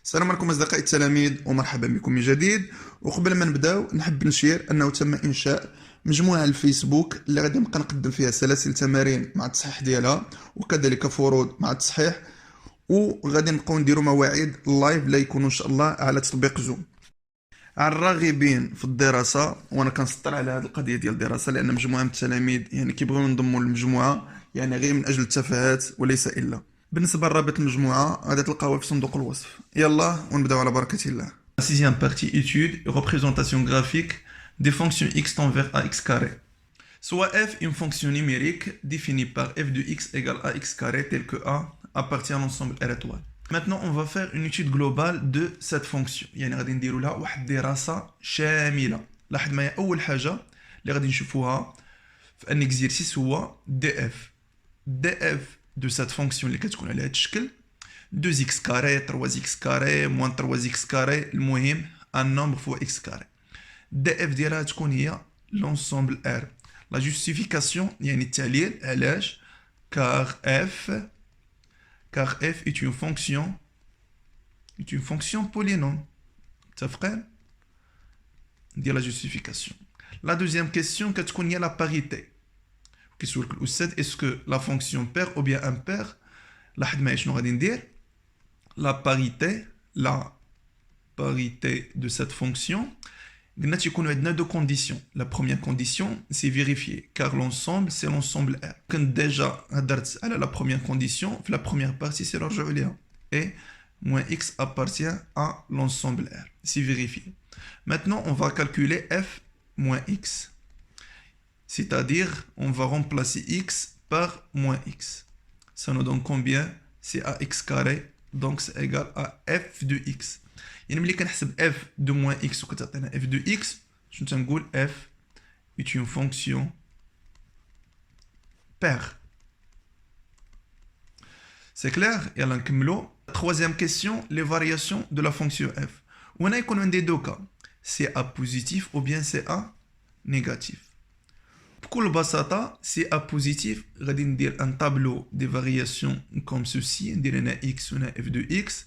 السلام عليكم أصدقائي التلاميذ ومرحبا بكم من جديد. وقبل ما نبداو نحب نشير أنه تم إنشاء مجموعة على الفيسبوك اللي غادي نبقى نقدم فيها سلاسل تمارين مع التصحيح ديالها وكذلك فروض مع التصحيح، وغادي نبقاو نديرو مواعيد لايف لا يكونوا إن شاء الله على تطبيق زوم. على الراغبين في الدراسة، وأنا كنسطر على هذه القضية ديال الدراسة لأن مجموعة من التلاميذ كيبغيو ينضموا للمجموعة غير من أجل التفاهات وليس إلا. بالنسبة لرابط المجموعة غادي تلقاوها في صندوق الوصف. يلا ونبداو على بركة الله. La sixième partie étude et représentation graphique des fonctions x tend vers ax carré. Soit f une fonction numérique définie par f de x égale ax carré telle que a appartient à l'ensemble R étoile. Maintenant, on va faire une étude globale de cette fonction. غادي نديروا لها واحد الدراسة شاملة. لاحظ معايا أول حاجة اللي غادي نشوفوها في ان exercice هو df de cette fonction اللي كتكون على هذا الشكل 2x carré 3x carré moins 3x carré. المهم un nombre fois x carré. df ديالها تكون هي l'ensemble R. La justification التعليل علاش car f est une fonction polynôme. متفقين؟ ندير la justification. La deuxième question كتكون هي la parité. كيسولك الأستاذ est-ce que la fonction paire ou bien impair. لاحظ معايا شنو غادي ندير. La parité de cette fonction, il y a deux conditions. La première condition, c'est vérifier, car l'ensemble, c'est l'ensemble R. Quand déjà, la première condition, la première partie, c'est l'orgeolien. Et moins x appartient à l'ensemble R. C'est vérifié. Maintenant, on va calculer f moins x. C'est-à-dire, on va remplacer x par moins x. Ça nous donne combien? C'est ax carré. Donc c'est égal à f de x. ملي كنحسب f de moins x وكتعطينا f de x شنو تنقول f est une fonction paire. C'est clair. يلا نكملو. Troisième question, les variations de la fonction f. وهنا يكون عندي دو كا سي a positif ou bien c'est a négatif. بكل بساطة سي ا بوزيتيف غادي ندير ان طابلو دي فارياسيون كوم سوسي. ندير هنا اكس وهنا اف دو اكس.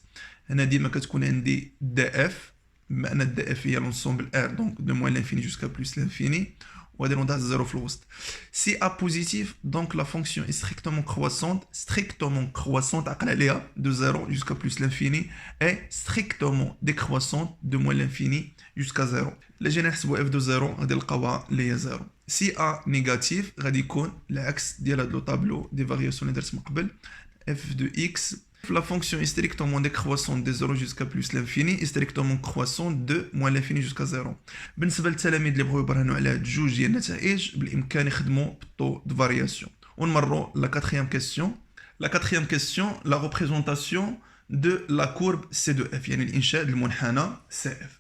هنا ديما كتكون عندي دي اف بما ان دي اف هي لونسومبل ار دونك دو موان لانفيني جوسكا بلوس لانفيني وغادي نوضع الزيرو في الوسط. سي ا بوزيتيف دونك لا فونكسيون اي ستريكتومون كرواسونت عقل عليها دو زيرو جوسكا بلوس لانفيني اي ستريكتومون ديكرواسونت دو موان لانفيني جوسكا زيرو. الا جينا نحسبوا اف دو زيرو غادي نلقاوها اللي هي زيرو. سي ا نيجاتيف غادي يكون العكس ديال هاد لو طابلو دي فارياسيون اللي درت من قبل. اف دو اكس la fonction est strictement décroissante de 0 jusqu'à plus l'infini et strictement croissante de moins l'infini jusqu'à 0. بالنسبه للتلاميذ اللي بغاو يبرهنوا على هاد جوج ديال النتائج بالامكان يخدموا بالطو دو فارياسيون. ونمروا لا quatrième question. La quatrième question, la représentation de la courbe C de f الانشاء المنحنى CF.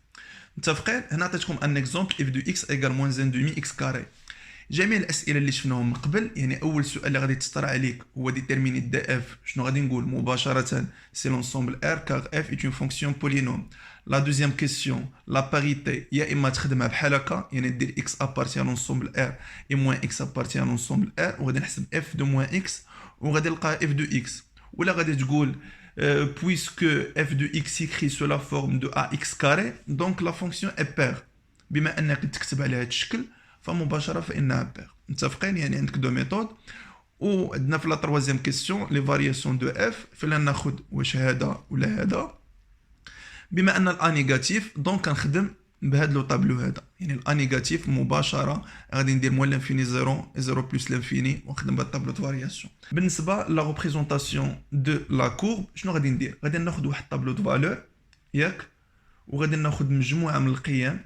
متفقين؟ هنا عطيتكم ان اكزومبل f de x égale moins 1 demi x carré. جميع الاسئله اللي شفناهم من قبل اول سؤال اللي غادي تسطر عليك هو ديتيرميني دي اف. شنو غادي نقول مباشره؟ سي لونسومبل ار كار اف ايت اون فونكسيون بولينوم. لا دوزيام كيسيون لا باريتي يا اما تخدمها بحال هكا دير اكس ابارتي لونسومبل ار اي موان اكس ابارتي لونسومبل ار وغادي نحسب اف دو موان اكس وغادي نلقى اف دو اكس. ولا غادي تقول puisque f de x écrit sous la forme de ax carré donc la fonction est paire. بما انك تكتب على هذا الشكل فمباشره فانها بير. متفقين؟ عندك دو ميثود. وعندنا في لا تروازيام كيسيون لي فارياسيون دو اف فين ناخذ واش هذا ولا هذا. بما ان الان نيجاتيف دونك كنخدم بهذا لو طابلو هذا الان نيجاتيف مباشره غادي ندير موان لانفيني 0 بلس لانفيني ونخدم بهذا الطابلو دو فارياسيون. بالنسبه لا ريبريزونطاسيون دو لا كورب شنو غادي ندير؟ غادي ناخذ واحد الطابلو دو فالور ياك وغادي ناخذ مجموعه من القيم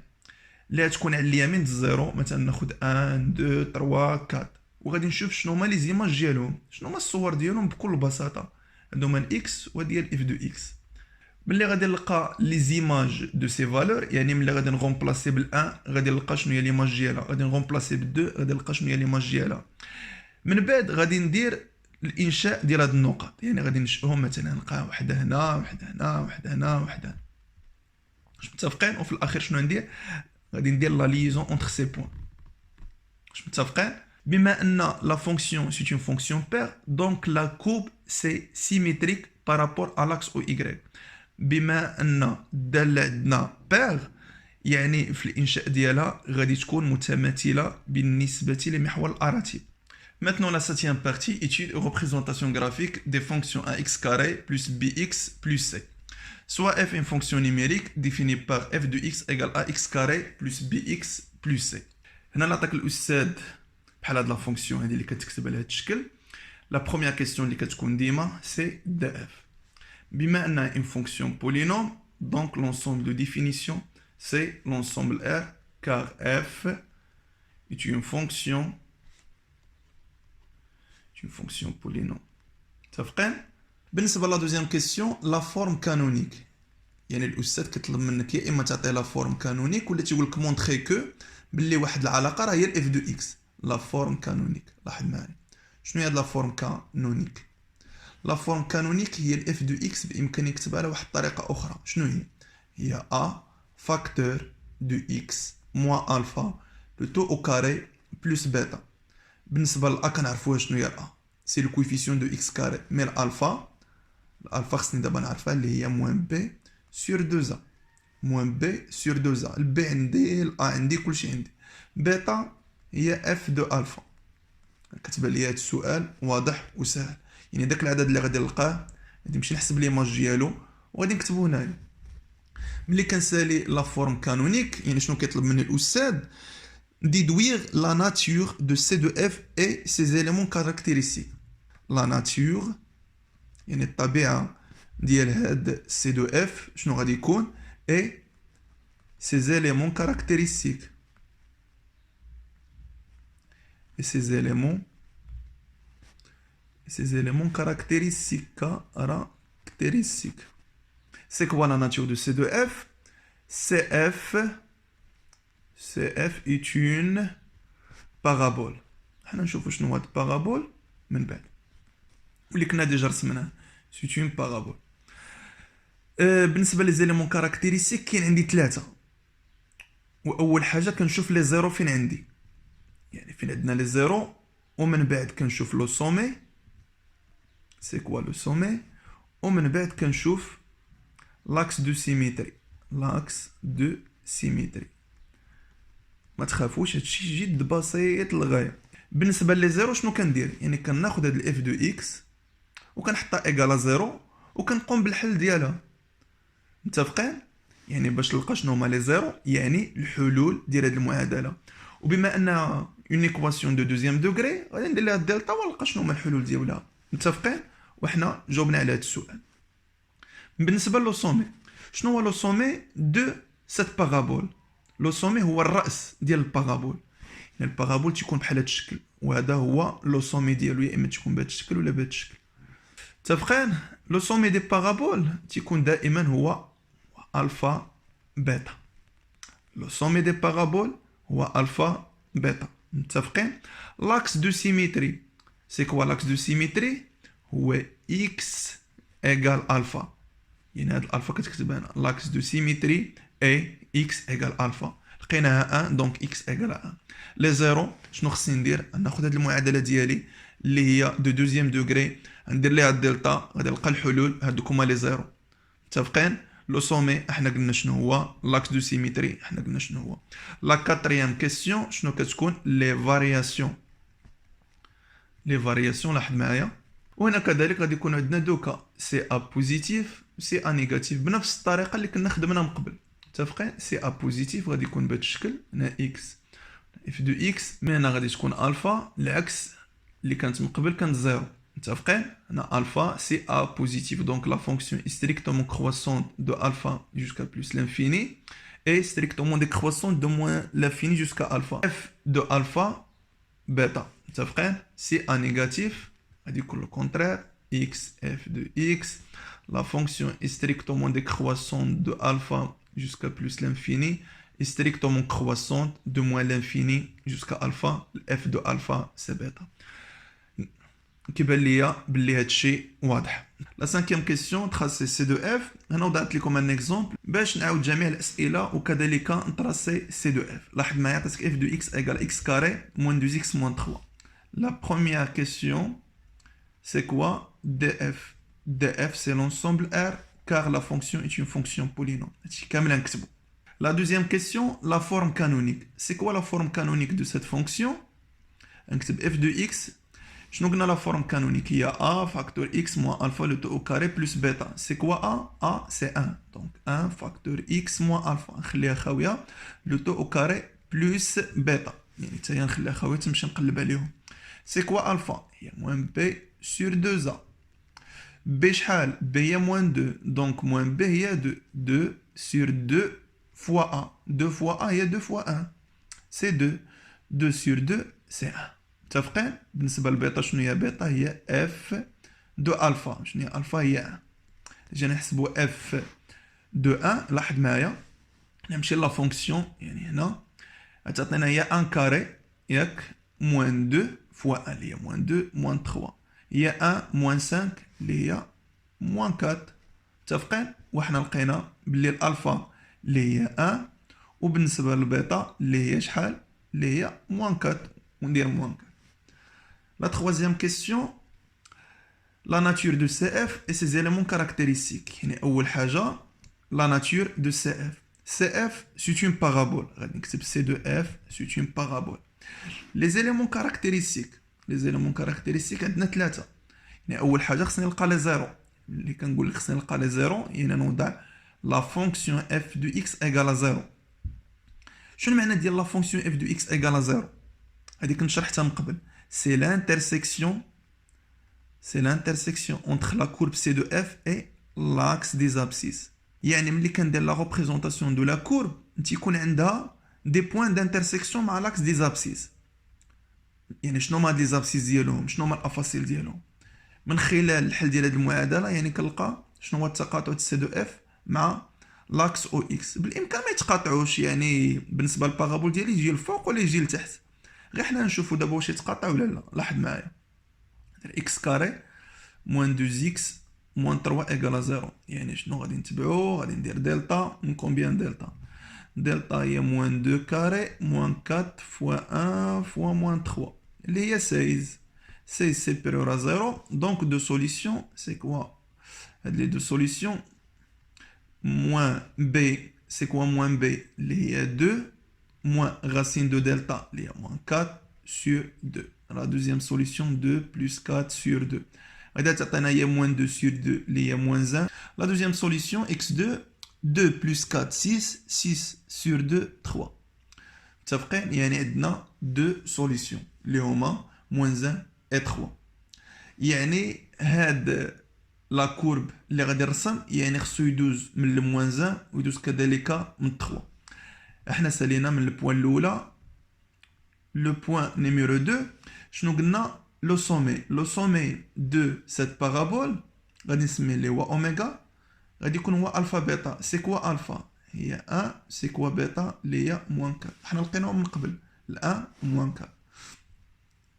اللي تكون على اليمين الزيرو. مثلا ناخذ 1 2 3 4 وغادي نشوف شنو هما لي زيماج ديالهم شنو هما الصور ديالهم بكل بساطه. عندهم الاكس وديال اف دو اكس. ملي غادي نلقى لي زيماج دو سي فالور ملي غادي نغومبلاسي بال1 غادي نلقى شنو هي ليماج ديالها. غادي نغومبلاسي بال2 غادي نلقى شنو هي ليماج ديالها. من بعد غادي ندير الانشاء ديال هاد النقط غادي نشئهم. مثلا نلقى وحده هنا وحده هنا وحده هنا وحده هنا. متفقين؟ وفي الاخير شنو ندير؟ غادي ندير لا ليزون اونتر سي بوين. واش متفقين؟ بما ان لا فونكسيون سي اون فونكسيون بير دونك لا كورب سي سيميتريك بار رابور ا لاكس او y. بما ان الداله عندنا بير يعني في الانشاء ديالها غادي تكون متماثله بالنسبه لمحور الاراتب. Maintenant la septième partie, étude et représentation graphique des fonctions ax carré plus bx plus c. Soit f est une fonction numérique définie par f de x égale ax carré plus bx plus c. هنا نعطيك الاستاذ بحال هاد لا فونكسيون هادي اللي كتكتب على هاد الشكل. لا بروميير كيسيون اللي كتكون ديما سي df. بما انها une fonction polynôme, donc l'ensemble de définition c'est l'ensemble R car f est une fonction polynôme. متفقين؟ بالنسبه لا دوزيام كيسيون لا فورم كانونيك، يعني الاستاذ كيطلب منك يا اما تعطي لا فورم كانونيك ولا تيقول لك مونطري كو باللي واحد العلاقه راه هي الاف دو اكس. لا فورم كانونيك لاحظ معايا شنو هي هاد لا فورم كانونيك. لا فورم كانونيك هي الاف دو اكس بامكان يكتبها على واحد الطريقه اخرى. شنو هي ا فاكتور دو اكس موان الفا لو تو او كاري بلس بيتا. بالنسبه ل a كنعرفوها شنو هي a سي لو كويفيسيون دو اكس كاري مي الالفا خصني دابا نعرفها اللي هي موان بي سور 2 a موان بي سور 2 a. البي عندي الا عندي كلشي عندي. بيتا هي اف دو الفا. كتبان لي هاد السؤال واضح وسهل، يعني داك العدد اللي غادي نلقاه غادي نمشي نحسب ليماج ديالو وغادي نكتبو هنايا. ملي كنسالي لا فورم كانونيك يعني شنو كيطلب مني الاستاذ؟ déduire la nature de C de F et ses éléments caractéristiques. La nature يعني الطبيعة ديال هاد C de F شنو غادي يكون et ses éléments caractéristiques. Et ses éléments caractéristiques. C'est quoi la nature de C de F? CF est une parabole. حنا نشوفوا شنو هاد parabole من بعد واللي كنا ديجا رسمناه. C'est une parabole. بالنسبه لي زيليمون كاركتيريستيك كاين عندي 3. واول حاجه كنشوف لي زيرو فين عندي، يعني فين عندنا لي زيرو، ومن بعد كنشوف لو سومي سي كوا لو سومي، ومن بعد كنشوف لاكس دو سيميتري. ما تخافوش هادشي جد بسيط للغايه. بالنسبه لي زيرو شنو كندير؟ يعني كناخذ هاد الاف دو اكس وكنحطها ايكالا زيرو وكنقوم بالحل ديالها. متفقين؟ يعني باش نلقى شنو هما لي زيرو يعني الحلول ديال هاد المعادله. وبما انها اون ايكواسيون دو دوزيام دوغري غادي ندير لها الدلتا ونلقى شنو هما الحلول ديالها. متفقين؟ وحنا جاوبنا على هاد السؤال. بالنسبه لو سومي شنو هو لو سومي دو سيت بارابول؟ لو سومي هو الراس ديال البارابول. يعني البارابول تيكون بحال هاد الشكل وهذا هو لو سومي ديالو، يا اما تكون بهاد الشكل ولا بهاد الشكل. متفقين؟ لو سومي دي بارابول تيكون دائما هو الفا بيتا. لو سومي دي بارابول هو الفا بيتا. متفقين؟ لاكس دو سيميتري سي كوا لاكس دو سيميتري هو اكس ايغال الفا. يعني هاد الالفا كتكتبها هنا لاكس دو سيميتري اي اكس ايغال الفا. لقيناها 1 دونك اكس ايغال 1. لي زيرو شنو خصني ندير؟ ناخذ هاد المعادله ديالي اللي هي دو دوزيام دوغري ندير ليها الدلتا غادي نلقى الحلول هادوك هما لي زيرو. متفقين؟ لو سومي احنا قلنا شنو هو، لاكس دو سيميتري احنا قلنا شنو هو. لا كاتريام كيسيون شنو كتكون؟ لي فارياسيون. لاحظ معايا. وهنا كذلك غادي يكون عندنا دوكا سي ا بوزيتيف سي ا نيجاتيف بنفس الطريقه اللي كنا خدمنا من قبل. متفقين؟ سي ا بوزيتيف غادي يكون بهذا الشكل، هنا اكس اف دو اكس، من هنا غادي تكون الفا العكس اللي كانت من قبل كانت زيرو. متفقين؟ هنا الفا سي ا بوزيتيف دونك لا فونكسيون ستريكتومون كرواسونت دو الفا جوسكا بلس لانفيني اي ستريكتومون ديكرواسونت دو موان لانفيني جوسكا الفا. اف دو الفا بيتا. متفقين؟ سي ا نيجاتيف غادي يكون لو كونترير x f de x. La fonction est strictement décroissante de alpha jusqu'à plus l'infini est strictement croissante de moins l'infini jusqu'à alpha. F de alpha c'est bêta. كيبان ليا بلي هادشي واضح. لا سانكيام كيسيون تراسي سي دو اف. هنا وضعت لكم ان اكزومبل باش نعاود جميع الاسئله وكذلك نتراسي سي دو اف. لاحظ معايا عطاتك اف دو اكس ايكال اكس كاري موان 2 اكس موان 3. لا بروميير كيسيون c'est quoi df? df c'est l'ensemble R car la fonction est une fonction polynôme. La deuxième question, la forme canonique. C'est quoi la forme canonique de cette fonction? f de x. Je nous la forme canonique. Il y a a facteur x moins alpha le taux au carré plus bêta. C'est quoi a? A c'est 1. Donc 1 facteur x moins alpha. Le taux au carré plus bêta. C'est quoi alpha? Il y a moins b sur 2a. B شحال? B il y a moins 2. Donc moins b il y a 2. 2 sur 2 fois a. 2 fois a il y a 2 fois 1. C'est 2. 2 sur 2 c'est 1. متفقين؟ بالنسبة للبيتا شنو هي بيتا؟ هي f دو الفا. شنو هي الفا؟ هي 1. جينا نحسبوا f دو 1. لاحظ معايا نمشي لا فونكسيون يعني هنا تعطينا هي 1 كاري ياك موان 2 فوا 1 اللي هي موان 2 موان 3 هي 1 موان 5 اللي هي موان 4. متفقين؟ وحنا لقينا باللي الالفا اللي هي 1 وبالنسبة للبيتا اللي هي شحال؟ اللي هي موان 4 وندير موان 4. La troisième question, la nature de CF et ses éléments caractéristiques. أول حاجة la nature de CF. CF c'est une parabole. C de F c'est une parabole. Les éléments caractéristiques. Les éléments caractéristiques عندنا ثلاثة. يعني أول حاجة خصني نلقى لي زيرو. اللي كنقول لك خصني نلقى لي زيرو يعني نوضع la fonction f de x égale à 0. شنو المعنى ديال la fonction f de x égale à 0؟ هذه كنت شرحتها من قبل. C'est l'intersection entre la courbe C de F et l'axe des abscisses. يعني ملي كندير la représentation de la courbe تيكون عندها des points d'intersection مع l'axe des abscisses. يعني شنو هما لي زابسيس ديالهم؟ شنو هما الافاصيل ديالهم؟ من خلال الحل ديال هذه المعادله يعني كنلقى شنو هو التقاطع سي دو اف مع لاكس او اكس. بالامكان ما يتقاطعوش يعني بالنسبه للبارابول ديالي يجي للفوق ولا يجي لتحت. غير حنا نشوفوا دابا واش يتقاطع ولا لا. لاحظ معايا اكس كاري موان 2 اكس موان 3 ايكال 0. يعني شنو غادي نتبعو؟ غادي ندير دلتا من كومبيان دلتا. دلتا هي موان 2 كاري موان 4 فوا 1 فوا موان 3 اللي هي 16. 16 supérieur à 0. Donc deux solutions c'est quoi? Les deux solutions moins b c'est quoi? Moins b il y a 2 moins racine de delta il y a moins 4 sur 2. La deuxième solution 2 plus 4 sur 2. Il y a moins 2 sur 2 il y a moins 1. La deuxième solution x2 2 plus 4 6 6 sur 2 3. متفقين؟ يعني عندنا deux solutions اللي هما moins 1 et 3. يعني هاد لا كورب اللي غادي نرسم يعني خصو يدوز من الموان 1 ويدوز كذلك من 3. احنا سالينا من البوان الاولى لو بوان نيميرو 2 شنو قلنا؟ لو سومي دو سيت بارابول غادي نسميه اللي هو اوميغا غادي يكون هو الفا بيتا. سي كوا الفا؟ هي 1 سي كوا بيتا اللي هي موان 4. حنا لقيناهم من قبل ال1 موان 4.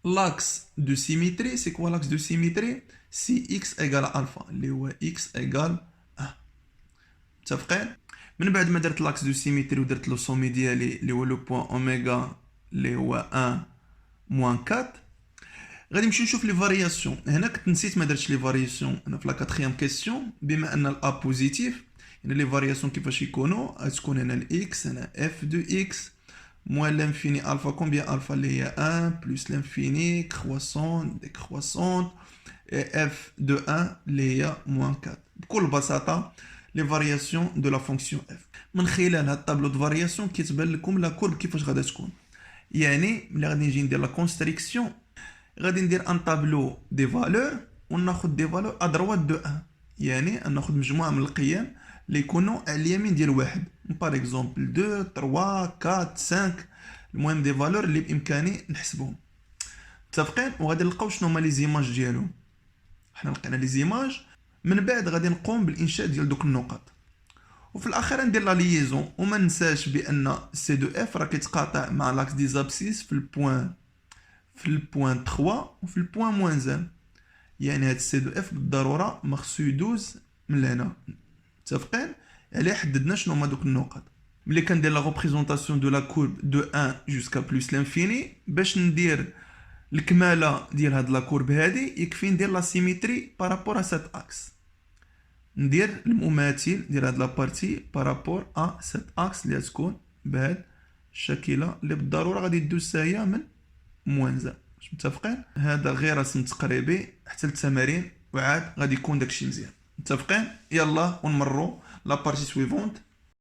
L'axe de symétrie, c'est quoi l'axe de symétrie? Si x égale à alpha, اللي هو x égale 1. متفقين؟ من بعد ما درت l'axe de symétrie ودرت لو سومي ديالي اللي هو لو بوان اوميغا اللي هو 1 موان 4 غادي نمشي نشوف لي فارياسيون. هنا كنت نسيت ما درتش لي فارياسيون انا في لا كاتريام كيسيون. بما ان الا بوزيتيف يعني لي فارياسيون كيفاش يكونوا؟ غتكون هنا الاكس هنا اف دو اكس moins l'infini alpha. Combien alpha? Il y a 1 plus l'infini croissante décroissante et f de 1 il y a moins 4. بكل بساطة les variations de la fonction f. من خلال هاد الطابلو دو فارياسيون كيتبان لكم لا كورب كيفاش غادا تكون. يعني ملي غادي نجي ندير لا كونستريكسيون غادي ندير ان طابلو دي فالور وناخذ دي فالور ا دروات دو 1. يعني ناخذ مجموعة من القيم اللي يكونوا على اليمين ديال واحد. باغ اكزومبل 2 3 4 5. المهم دي فالور اللي بامكاني نحسبهم. متفقين؟ وغادي نلقاو شنو هما لي زيماج ديالهم. حنا لقينا لي زيماج من بعد غادي نقوم بالانشاء ديال دوك النقط وفي الاخير ندير لا ليزون. وما ننساش بان سي دو اف راه كيتقاطع مع لاكس دي زابسيس في البوان 3 وفي البوان موان 1. يعني هاد سي دو اف بالضروره ما خصو يدوز من لهنا. متفقين؟ عليه حددنا شنو هما دوك النقط. ملي كندير لا ريبريزونطاسيون دو لا كورب دو 1 جوسكا بلس لانفيني باش ندير الكماله ديال هاد لا كورب هادي يكفي ندير لا سيميتري بارابور ا سات اكس. ندير المماثل ديال هاد لابارتي بارابور ا سيت اكس اللي غتكون بهاد الشكله اللي بالضروره غادي دوز هي من موان زان. واش متفقين؟ هذا غير رسم تقريبي حتى التمارين وعاد غادي يكون داكشي مزيان. متفقين؟ يلا ونمروا لابارتي سويفونت